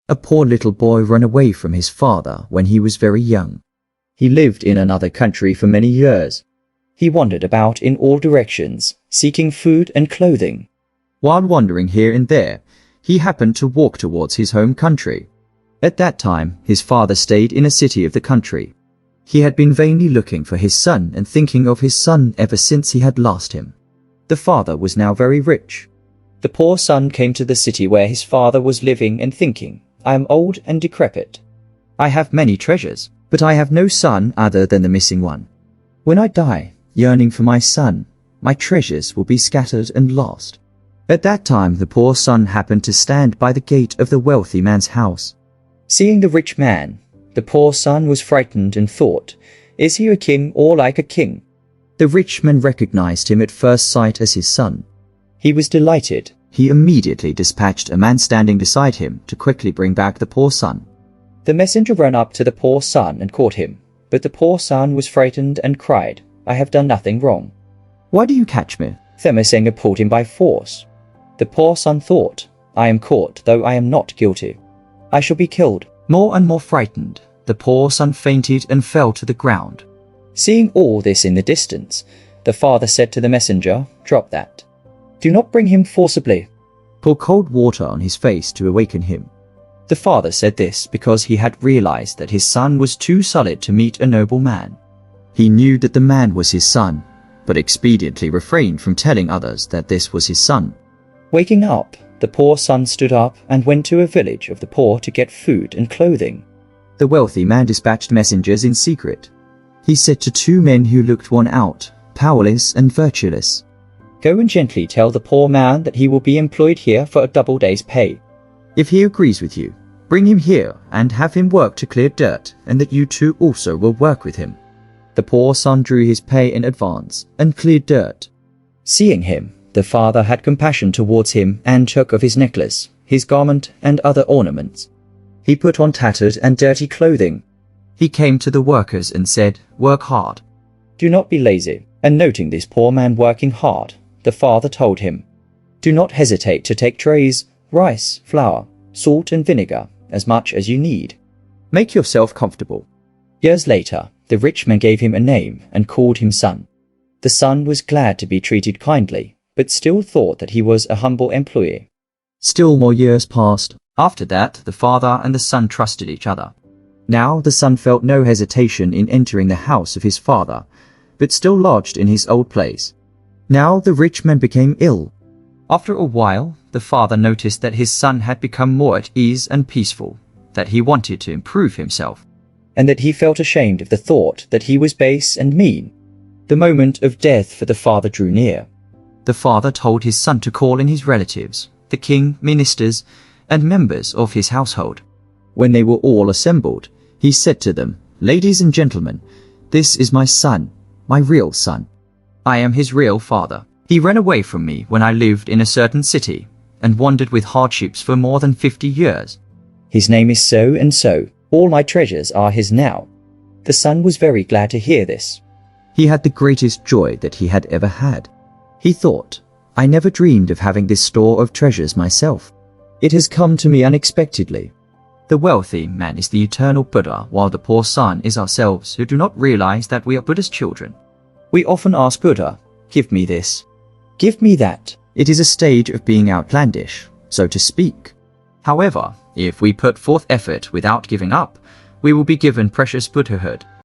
A poor little boy ran away from his father when he was very young. He lived in another country for many years. He wandered about in all directions, seeking food and clothing. While wandering here and there, he happened to walk towards his home country. At that time, his father stayed in a city of the country. He had been vainly looking for his son and thinking of his son ever since he had lost him. The father was now very rich. The poor son came to the city where his father was living and thinking, "I am old and decrepit. I have many treasures, but I have no son other than the missing one. When I die, yearning for my son, my treasures will be scattered and lost." At that time, the poor son happened to stand by the gate of the wealthy man's house. Seeing the rich man, the poor son was frightened and thought, "Is he a king or like a king?" The rich man recognized him at first sight as his son. He was delighted. He immediately dispatched a man standing beside him to quickly bring back the poor son. The messenger ran up to the poor son and caught him, but the poor son was frightened and cried, "I have done nothing wrong. Why do you catch me?" The messenger pulled him by force. The poor son thought, "I am caught, though I am not guilty. I shall be killed." More and more frightened, the poor son fainted and fell to the ground. Seeing all this in the distance, the father said to the messenger, "Drop that. Do not bring him forcibly. Pour cold water on his face to awaken him." The father said this because he had realized that his son was too solid to meet a noble man. He knew that the man was his son, but expediently refrained from telling others that this was his son. Waking up, the poor son stood up and went to a village of the poor to get food and clothing. The wealthy man dispatched messengers in secret. He said to two men who looked worn out, powerless and virtueless, "Go and gently tell the poor man that he will be employed here for a double day's pay. If he agrees with you, bring him here and have him work to clear dirt, and that you two also will work with him." The poor son drew his pay in advance and cleared dirt. Seeing him, the father had compassion towards him and took of his necklace, his garment, and other ornaments. He put on tattered and dirty clothing. He came to the workers and said, "Work hard. Do not be lazy." And noting this poor man working hard, the father told him, "Do not hesitate to take trays, rice, flour, salt and vinegar, as much as you need. Make yourself comfortable." Years later, the rich man gave him a name and called him son. The son was glad to be treated kindly, but still thought that he was a humble employee. Still more years passed. After that, the father and the son trusted each other. Now the son felt no hesitation in entering the house of his father, but still lodged in his old place. Now the rich man became ill. After a while, the father noticed that his son had become more at ease and peaceful, that he wanted to improve himself, and that he felt ashamed of the thought that he was base and mean. The moment of death for the father drew near. The father told his son to call in his relatives, the king, ministers, and members of his household. When they were all assembled, he said to them, "Ladies and gentlemen, this is my son, my real son. I am his real father. He ran away from me when I lived in a certain city and wandered with hardships for more than 50 years. His name is so and so. All my treasures are his now." The son was very glad to hear this. He had the greatest joy that he had ever had. He thought, "I never dreamed of having this store of treasures myself. It has come to me unexpectedly." The wealthy man is the eternal Buddha, while the poor son is ourselves who do not realize that we are Buddha's children. We often ask Buddha, "Give me this. Give me that." It is a stage of being outlandish, so to speak. However, if we put forth effort without giving up, we will be given precious Buddhahood.